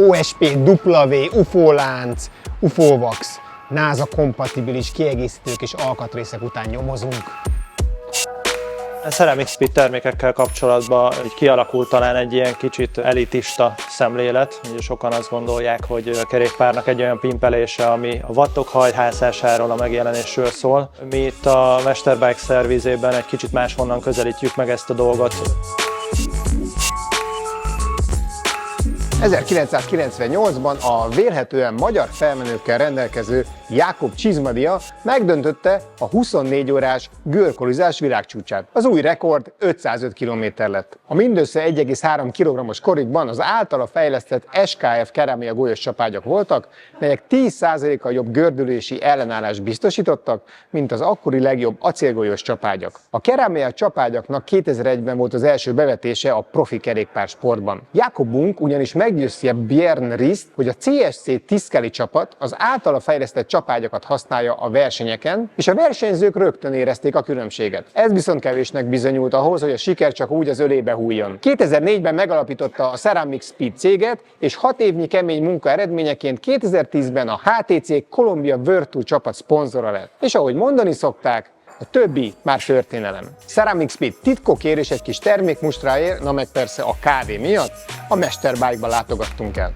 OSP, W, UFO lánc, UFO Vax, NASA kompatibilis kiegészítők és alkatrészek után nyomozunk. A CeramicSpeed termékekkel kapcsolatban így kialakult talán egy ilyen kicsit elitista szemlélet. Ugye sokan azt gondolják, hogy a kerékpárnak egy olyan pimpelése, ami a wattok hajtházásáról, a megjelenésről szól. Mi itt a Mesterbike szervizében egy kicsit máshonnan közelítjük meg ezt a dolgot. 1998-ban a vélhetően magyar felmenőkkel rendelkező Jákob Csizmadia megdöntötte a 24 órás görkolizás világcsúcsát. Az új rekord 505 km lett. A mindössze 1,3 kg-os korikban az általa fejlesztett SKF KERÁMIA golyós csapágyak voltak, melyek 10%-kal jobb gördülési ellenállást biztosítottak, mint az akkori legjobb acélgolyós csapágyak. A KERÁMIA csapágyaknak 2001-ben volt az első bevetése a Profi kerékpársportban. Jakobunk ugyanis meggyőzte Björn Riszt, hogy a CSC Tiszkeli csapat az általa fejlesztett csapágyakat használja a versenyeken, és a versenyzők rögtön érezték a különbséget. Ez viszont kevésnek bizonyult ahhoz, hogy a siker csak úgy az ölébe hújjon. 2004-ben megalapította a CeramicSpeed céget, és 6 évnyi kemény munka eredményeként 2010-ben a HTC Columbia World Tour csapat szponzora lett. És ahogy mondani szokták, a többi már történelem. CeramicSpeed titkokért és egy kis termékmustráért, na meg persze a kávé miatt, a Mesterbike-ba látogattunk el.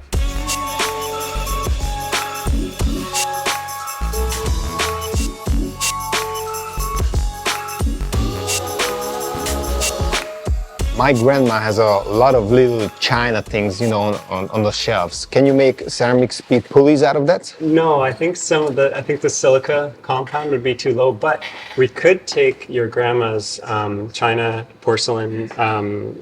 My grandma has a lot of little China things, you know, on the shelves. Can you make CeramicSpeed pulleys out of that? No, I think the silica compound would be too low, but we could take your grandma's China porcelain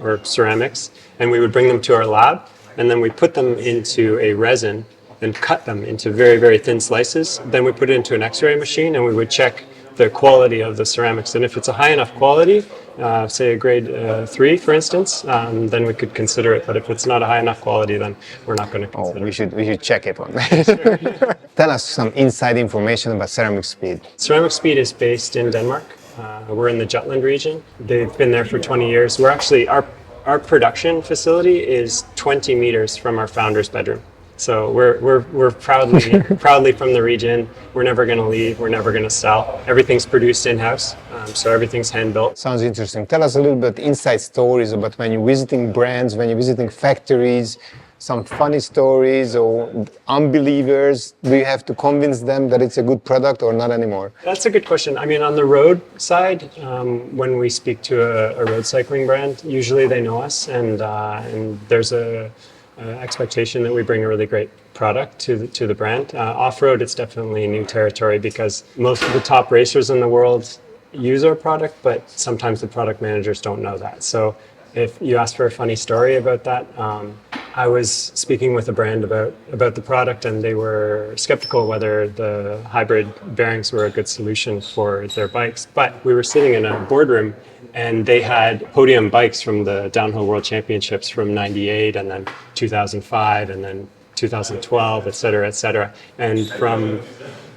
or ceramics, and we would bring them to our lab, and then we put them into a resin and cut them into very, very thin slices. Then we put it into an X-ray machine, and we would check the quality of the ceramics. And if it's a high enough quality, say a grade 3, for instance, then we could consider it. But if it's not a high enough quality, then we're not going to consider it. We should check it one day. Sure. Tell us some inside information about CeramicSpeed. CeramicSpeed is based in Denmark. We're in the Jutland region. They've been there for 20 years. We're actually, our production facility is 20 meters from our founder's bedroom. So we're proudly from the region. We're never going to leave. We're never going to sell. Everything's produced in-house, so everything's hand-built. Sounds interesting. Tell us a little bit inside stories about when you're visiting brands, when you're visiting factories, some funny stories or unbelievers. Do you have to convince them that it's a good product or not anymore? That's a good question. I mean, on the road side, when we speak to a road cycling brand, usually they know us, and there's a expectation that we bring a really great product to the brand. Off-road, it's definitely new territory because most of the top racers in the world use our product, but sometimes the product managers don't know that. So if you ask for a funny story about that, I was speaking with a brand about the product, and they were skeptical whether the hybrid bearings were a good solution for their bikes. But we were sitting in a boardroom, and they had podium bikes from the Downhill World Championships from '98, and then 2005, and then 2012, et cetera, et cetera. And from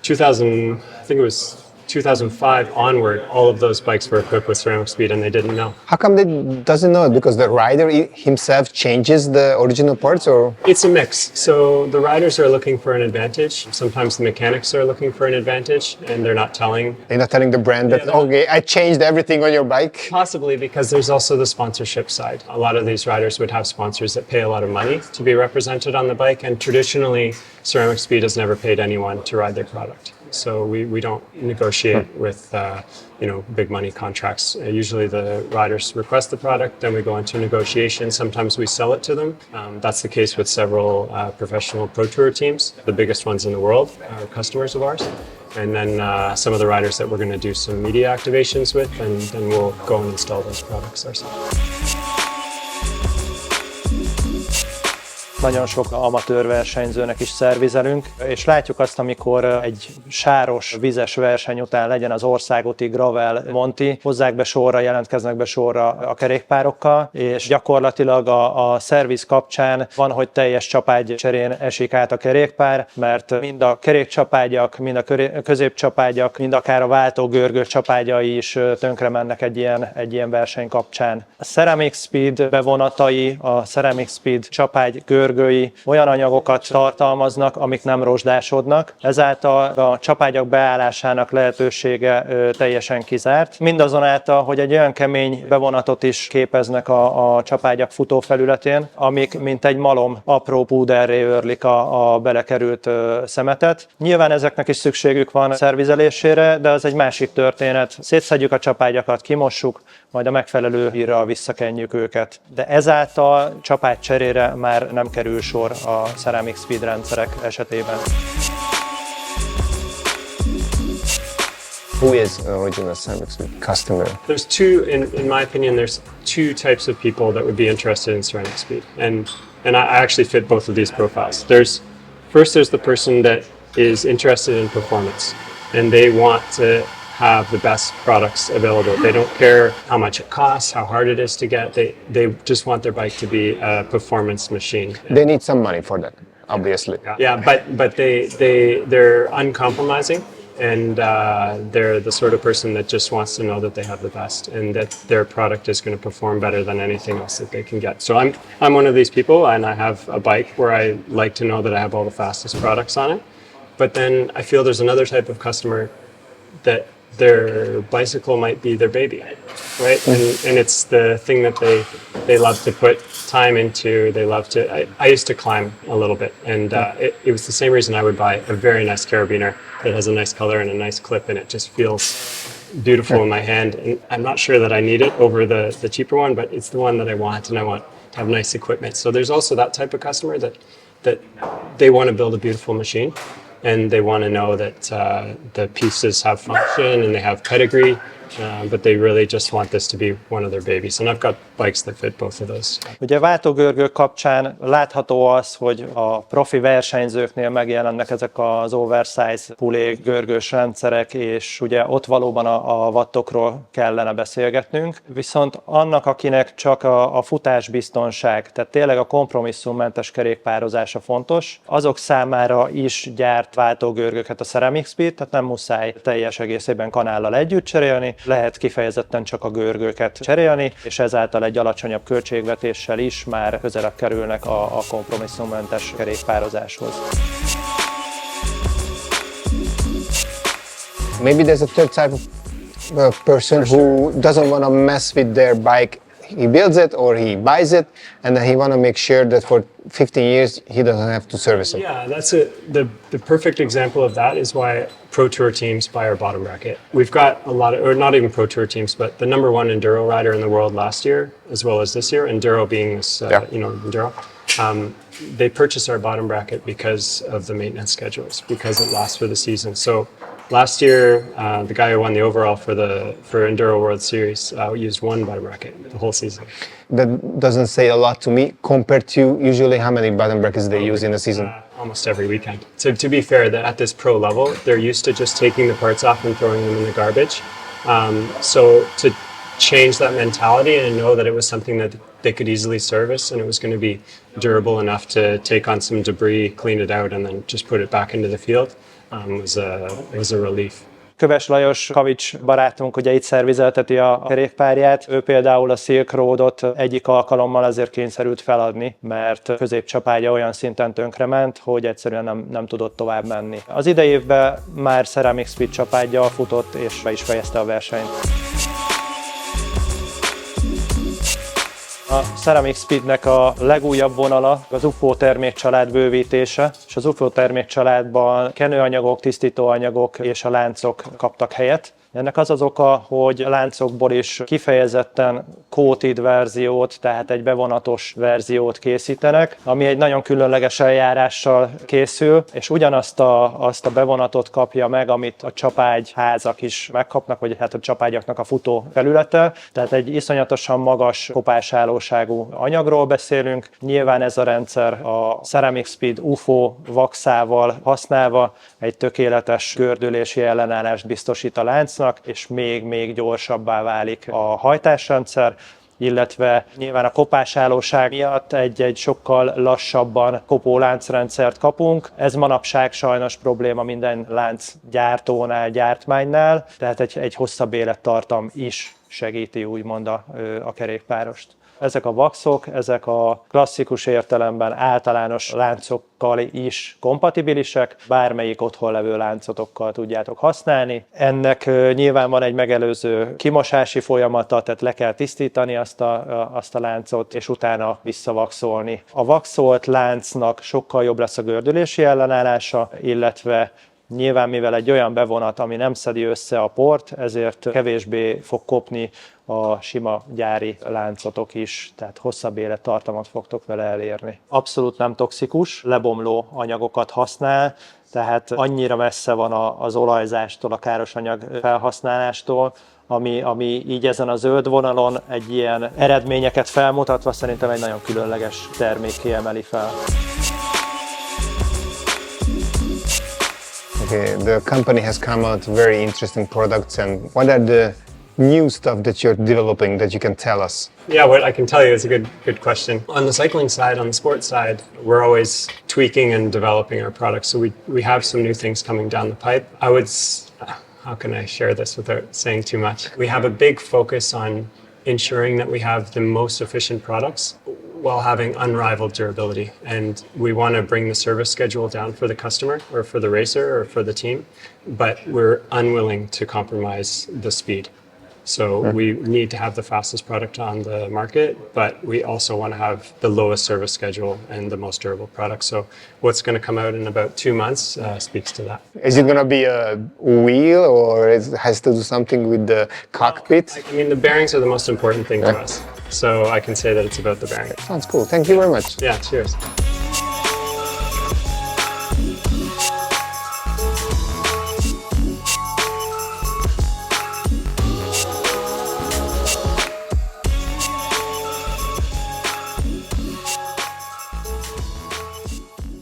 2000, I think it was 2005 onward, all of those bikes were equipped with CeramicSpeed, and they didn't know. How come they doesn't know it? Because the rider himself changes the original parts, or? It's a mix. So the riders are looking for an advantage. Sometimes the mechanics are looking for an advantage, and they're not telling. They're not telling the brand that, okay, I changed everything on your bike? Possibly, because there's also the sponsorship side. A lot of these riders would have sponsors that pay a lot of money to be represented on the bike, and traditionally, CeramicSpeed has never paid anyone to ride their product. So we don't negotiate with big money contracts. Usually the riders request the product, then we go into negotiation. Sometimes we sell it to them. That's the case with several professional pro tour teams. The biggest ones in the world are customers of ours. And then some of the riders that we're going to do some media activations with, and then we'll go and install those products ourselves. Nagyon sok amatőr versenyzőnek is szervizelünk, és látjuk azt, amikor egy sáros, vizes verseny után, legyen az országúti, gravel, monti, hozzák be sorra, jelentkeznek be sorra a kerékpárokkal, és gyakorlatilag a szerviz kapcsán van, hogy teljes csapágycserén esik át a kerékpár, mert mind a kerékcsapágyak, mind a középcsapágyak, mind akár a váltógörgő csapágyai is tönkre mennek egy ilyen verseny kapcsán. A CeramicSpeed bevonatai, a CeramicSpeed csapágy görgő vátógörgői olyan anyagokat tartalmaznak, amik nem rozsdásodnak, ezáltal a csapágyak beállásának lehetősége teljesen kizárt. Mindazonáltal, hogy egy olyan kemény bevonatot is képeznek a csapágyak futófelületén, amik mint egy malom apró púderré őrlik a belekerült szemetet. Nyilván ezeknek is szükségük van szervizelésére, de az egy másik történet. Szétszedjük a csapágyakat, kimossuk, majd a megfelelő hírral visszakenjük őket. De ezáltal csapágy cserére már nem kerül sor a CeramicSpeed rendszerek esetében. Who is an original CeramicSpeed customer? There's two, in my opinion, there's two types of people that would be interested in CeramicSpeed, and I actually fit both of these profiles. There's the person that is interested in performance, and they want to have the best products available. They don't care how much it costs, how hard it is to get. They just want their bike to be a performance machine. They need some money for that, obviously. Yeah, but they're uncompromising, and they're the sort of person that just wants to know that they have the best and that their product is going to perform better than anything else that they can get. So I'm one of these people, and I have a bike where I like to know that I have all the fastest products on it. But then I feel there's another type of customer that their bicycle might be their baby, right? And it's the thing that they love to put time into. They love to. I used to climb a little bit, and it was the same reason I would buy a very nice carabiner that has a nice color and a nice clip, and it just feels beautiful in my hand. And I'm not sure that I need it over the cheaper one, but it's the one that I want, and I want to have nice equipment. So there's also that type of customer that they want to build a beautiful machine. And they want to know that the pieces have function and they have pedigree, but they really just want this to be one of their babies. And I've got bikes that fit both of those. Ugye váltógörgők kapcsán látható az, hogy a profi versenyzőknél megjelennek ezek az oversize pulé görgős rendszerek, és ugye ott valóban a wattokról kellene beszélgetnünk. Viszont annak, akinek csak a futásbiztonság, tehát tényleg a kompromisszummentes kerékpározása fontos, azok számára is gyárt váltógörgőket a CeramicSpeed, tehát nem muszáj teljes egészében kanállal együtt cserélni, lehet kifejezetten csak a görgőket cserélni, és ezáltal egy alacsonyabb költségvetéssel is már közelebb kerülnek a kompromisszummentes kerékpározáshoz. Maybe there's a third type of person who doesn't want to mess with their bike. He builds it or he buys it, and then he want to make sure that for 15 years he doesn't have to service it. Yeah, that's the perfect example of that is why Pro Tour teams buy our bottom bracket. We've got a lot of, or not even Pro Tour teams, but the number one enduro rider in the world last year, as well as this year, enduro being this, enduro. They purchase our bottom bracket because of the maintenance schedules, because it lasts for the season. So last year, the guy who won the overall for Enduro World Series used one bottom bracket the whole season. That doesn't say a lot to me compared to usually how many bottom brackets they use in a season. Almost every weekend. So to be fair, that at this pro level, they're used to just taking the parts off and throwing them in the garbage. So to change that mentality and know that it was something that they could easily service and it was going to be durable enough to take on some debris, clean it out, and then just put it back into the field was a relief. Köves Lajos Kavics barátunk ugye itt szervizelteti a kerékpárját. Ő például a Silk Roadot egyik alkalommal azért kényszerült feladni, mert középcsapágya olyan szinten tönkrement, hogy egyszerűen nem tudott tovább menni. Az idei évben már CeramicSpeed csapággyal futott és be is fejezte a versenyt. A CeramicSpeednek a legújabb vonala az UFO termékcsalád bővítése, és az UFO termékcsaládban kenőanyagok, tisztítóanyagok és a láncok kaptak helyet. Ennek az az oka, hogy a láncokból is kifejezetten coated verziót, tehát egy bevonatos verziót készítenek, ami egy nagyon különleges eljárással készül, és ugyanazt a bevonatot kapja meg, amit a csapágyházak is megkapnak, vagy hát a csapágyaknak a futó felülete. Tehát egy iszonyatosan magas kopásállóságú anyagról beszélünk. Nyilván ez a rendszer a CeramicSpeed UFO vaxával használva egy tökéletes gördülési ellenállást biztosít a láncnak, és még gyorsabbá válik a hajtásrendszer, illetve nyilván a kopásállóság miatt egy sokkal lassabban kopó láncrendszert kapunk. Ez manapság sajnos probléma minden láncgyártónál, gyártmánynál, tehát egy hosszabb élettartam is segíti úgymond a kerékpárost. Ezek a vaxok, ezek a klasszikus értelemben általános láncokkal is kompatibilisek, bármelyik otthon levő láncotokkal tudjátok használni. Ennek nyilván van egy megelőző kimosási folyamata, tehát le kell tisztítani azt a láncot, és utána visszavaxolni. A vaxolt láncnak sokkal jobb lesz a gördülési ellenállása, illetve nyilván mivel egy olyan bevonat, ami nem szedi össze a port, ezért kevésbé fog kopni a sima gyári láncotok is, tehát hosszabb élettartamot fogtok vele elérni. Abszolút nem toxikus, lebomló anyagokat használ, tehát annyira messze van az olajzástól, a káros anyag felhasználástól, ami így ezen a zöld vonalon egy ilyen eredményeket felmutatva szerintem egy nagyon különleges termék kiemeli fel. Okay, the company has come out very interesting products, and what are the new stuff that you're developing that you can tell us? Yeah, what I can tell you is a good question. On the cycling side, on the sports side, we're always tweaking and developing our products. So we have some new things coming down the pipe. How can I share this without saying too much? We have a big focus on ensuring that we have the most efficient products while having unrivaled durability. And we want to bring the service schedule down for the customer or for the racer or for the team, but we're unwilling to compromise the speed. So we need to have the fastest product on the market, but we also want to have the lowest service schedule and the most durable product. So what's going to come out in about 2 months speaks to that. Is it going to be a wheel, or it has to do something with the cockpit? I mean, the bearings are the most important thing to us. So I can say that it's about the bearing. Sounds cool. Thank you very much. Yeah, cheers.